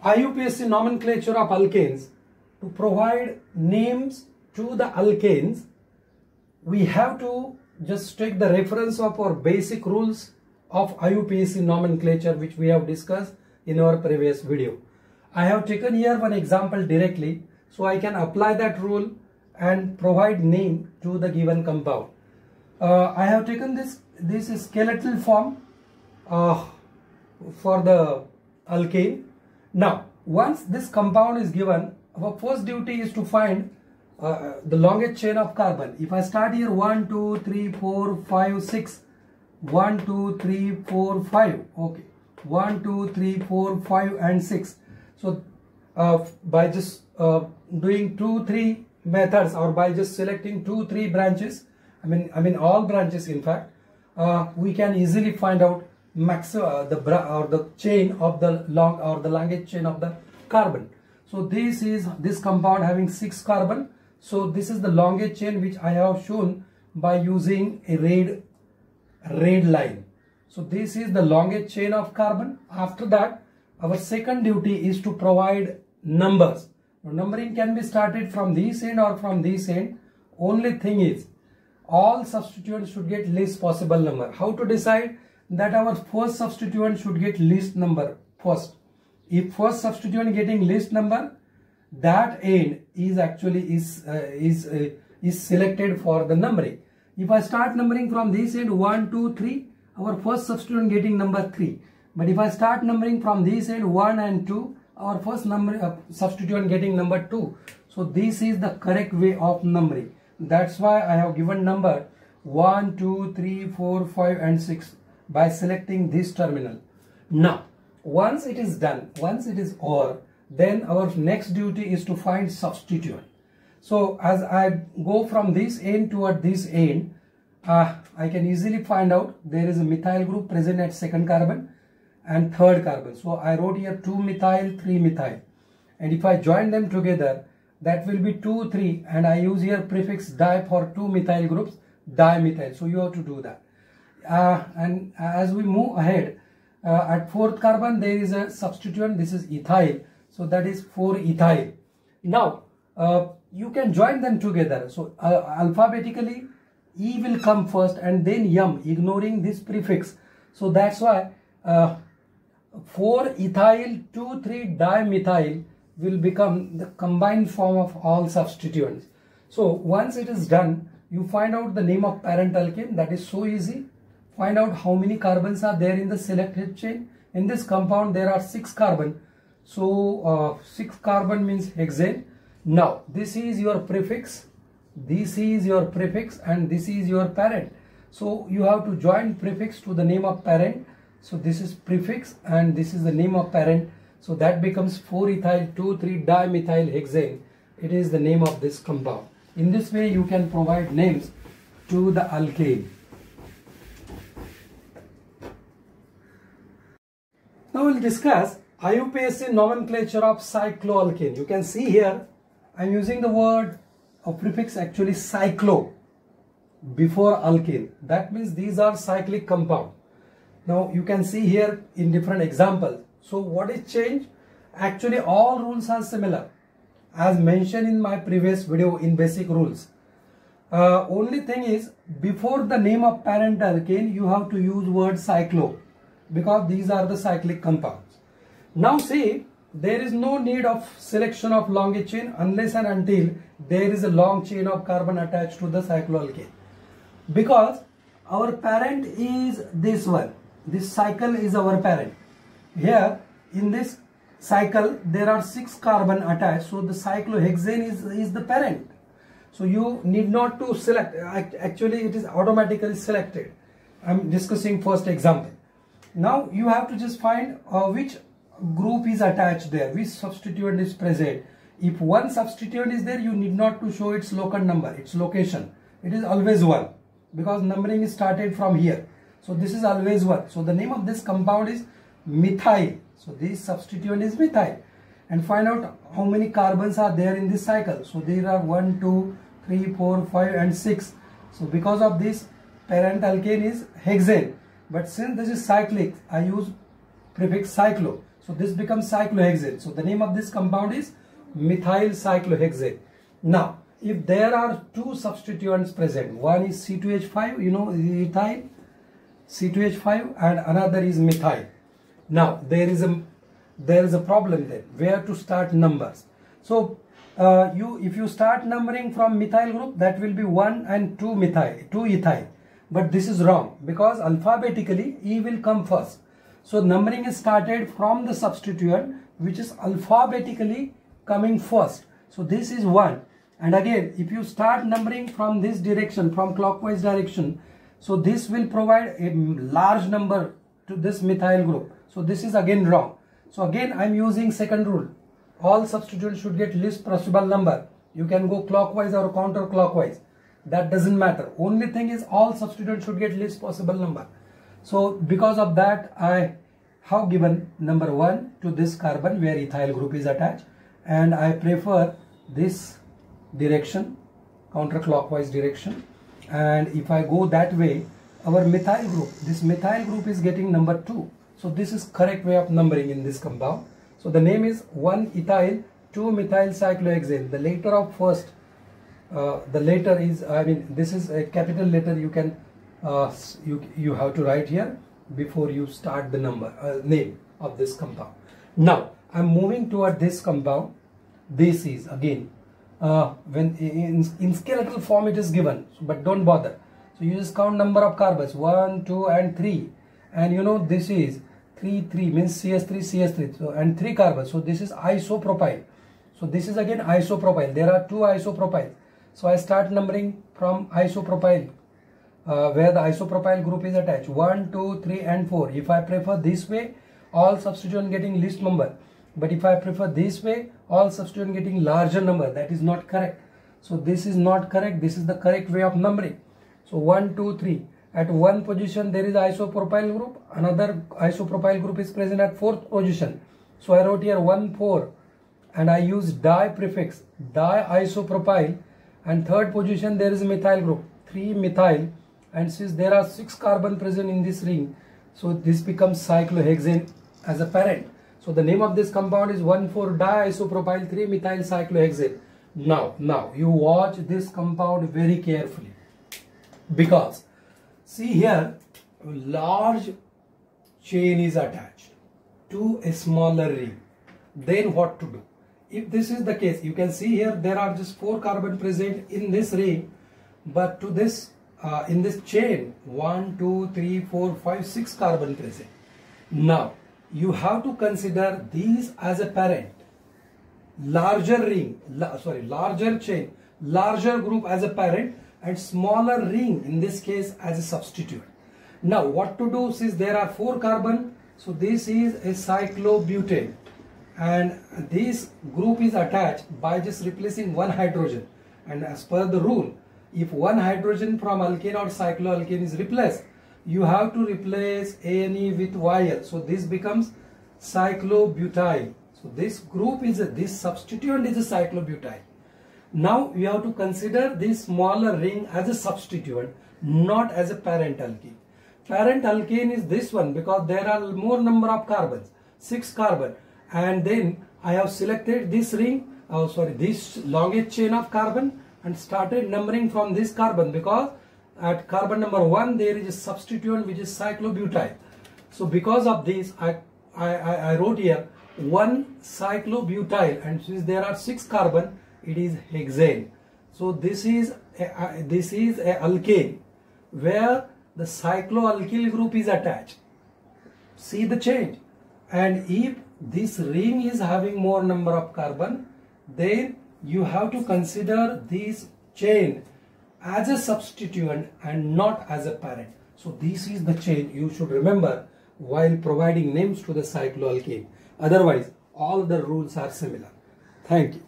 IUPAC nomenclature of alkanes. To provide names to the alkanes, we have to just take the reference of our basic rules of IUPAC nomenclature, which we have discussed in our previous video. I have taken here one example directly, so I can apply that rule and provide name to the given compound. I have taken this skeletal form for the alkane. Now, once this compound is given, our first duty is to find the longest chain of carbon. If I start here 1, 2, 3, 4, 5, 6, 1, 2, 3, 4, 5, okay, 1, 2, 3, 4, 5 and 6. So by just doing 2, 3 methods, or by just selecting 2, 3 branches, I mean all branches in fact, we can easily find out the chain of the longest chain of the carbon. So this is this compound having 6 carbon. So this is the longest chain which I have shown by using a red line. So this is the longest chain of carbon. After that, our second duty is to provide numbers. Now, numbering can be started from this end or from this end. Only thing is, all substituents should get least possible number. How to decide that our first substituent should get least number first? If first substituent getting least number, that end is actually is selected for the numbering. If I start numbering from this end 1, 2, 3, our first substituent getting number 3. But if I start numbering from this end 1 and 2, our first substituent getting number 2. So this is the correct way of numbering. That's why I have given number 1, 2, 3, 4, 5 and 6 by selecting this terminal. Now, once it is done, once it is over, then our next duty is to find substituent. So as I go from this end toward this end, I can easily find out there is a methyl group present at second carbon and third carbon. So I wrote here 2 methyl, 3 methyl. And if I join them together, that will be 2, 3. And I use here prefix di for 2 methyl groups, dimethyl. So you have to do that. And as we move ahead, at fourth carbon, there is a substituent. This is ethyl. So that is 4-ethyl. Now, you can join them together. So alphabetically, E will come first and then M, ignoring this prefix. So that's why 4-ethyl 2,3-dimethyl will become the combined form of all substituents. So once it is done, you find out the name of parent alkane. That is so easy. Find out how many carbons are there in the selected chain. In this compound, there are 6 carbon. So 6 carbon means hexane. Now this is your prefix, this is your prefix, and this is your parent. So you have to join prefix to the name of parent. So this is prefix and this is the name of parent. So that becomes 4-ethyl 2,3-dimethyl hexane. It is the name of this compound. In this way you can provide names to the alkane. Now we'll discuss IUPAC nomenclature of cycloalkane. You can see here I am using the word or prefix actually cyclo before alkane. That means these are cyclic compound. Now you can see here in different examples. So what is changed? Actually all rules are similar as mentioned in my previous video in basic rules. Only thing is, before the name of parent alkane you have to use word cyclo, because these are the cyclic compounds. Now see, there is no need of selection of longest chain unless and until there is a long chain of carbon attached to the cycloalkane, because our parent is this one. This cycle is our parent. Here in this cycle there are 6 carbon attached, so the cyclohexane is the parent. So you need not to select. Actually it is automatically selected. I am discussing first example. Now you have to just find which group is attached there, which substituent is present. If one substituent is there, you need not to show its local number, its location. It is always 1, because numbering is started from here. So this is always 1. So the name of this compound is methyl. So this substituent is methyl. And find out how many carbons are there in this cycle. So there are 1, 2, 3, 4, 5 and 6. So because of this, parent alkane is hexane. But since this is cyclic, I use prefix cyclo. So this becomes cyclohexane. So the name of this compound is methyl cyclohexane. Now, if there are two substituents present, one is C2H5, you know, ethyl, C2H5, and another is methyl. Now, there is a problem then, where to start numbers. So, if you start numbering from methyl group, that will be 1 and 2 ethyl. But this is wrong, because alphabetically E will come first. So numbering is started from the substituent which is alphabetically coming first. So this is 1. And again, if you start numbering from this direction, from clockwise direction, so this will provide a large number to this methyl group. So this is again wrong. So again, I am using second rule. All substituents should get least possible number. You can go clockwise or counterclockwise. That doesn't matter. Only thing is all substituents should get least possible number. So because of that, I have given number 1 to this carbon where ethyl group is attached, and I prefer this direction, counterclockwise direction. And if I go that way, our methyl group, this methyl group is getting number 2. So this is correct way of numbering in this compound. So the name is 1 ethyl 2 methyl cyclohexane. The letter of first, the letter is, I mean, this is a capital letter. You can you have to write here before you start the name of this compound. Now I'm moving toward this compound. This is again when in skeletal form it is given, but don't bother. So you just count number of carbons 1, 2 and 3, and you know this is 3 means CS3 so, and 3 carbons. So this is isopropyl. So this is again isopropyl. There are 2 isopropyls. So I start numbering from isopropyl where the isopropyl group is attached, 1, 2, 3 and 4. If I prefer this way, all substituent getting least number. But if I prefer this way, all substituent getting larger number. That is not correct. So this is not correct. This is the correct way of numbering. So 1, 2, 3. At one position there is isopropyl group. Another isopropyl group is present at 4th position. So I wrote here 1, 4. And I use di prefix, di-isopropyl. And 3rd position there is a methyl group, 3 methyl. And since there are 6 carbon present in this ring, so this becomes cyclohexane as a parent. So the name of this compound is 1,4-diisopropyl 3-methyl cyclohexane. Now you watch this compound very carefully, because see here, a large chain is attached to a smaller ring. Then what to do? If this is the case, you can see here there are just 4 carbon present in this ring, but to this in this chain 1, 2, 3, 4, 5, 6 carbon present. Now you have to consider these as a parent, larger ring, larger chain, larger group as a parent, and smaller ring in this case as a substituent. Now what to do, since there are 4 carbon, so this is a cyclobutane, and this group is attached by just replacing 1 hydrogen. And as per the rule, if 1 hydrogen from alkane or cycloalkane is replaced, you have to replace Ane with Yl. So this becomes cyclobutyl. So this group is this substituent is a cyclobutyl. Now you have to consider this smaller ring as a substituent, not as a parent alkane. Parent alkane is this one, because there are more number of carbons, 6 carbon. And then I have selected this ring, this longest chain of carbon, and started numbering from this carbon, because at carbon number 1 there is a substituent which is cyclobutyl. So because of this, I wrote here 1 cyclobutyl, and since there are 6 carbon, it is hexane. So this is a alkane where the cycloalkyl group is attached. See the change. And if this ring is having more number of carbon, then you have to consider this chain as a substituent and not as a parent. So this is the chain you should remember while providing names to the cycloalkane. Otherwise, all the rules are similar. Thank you.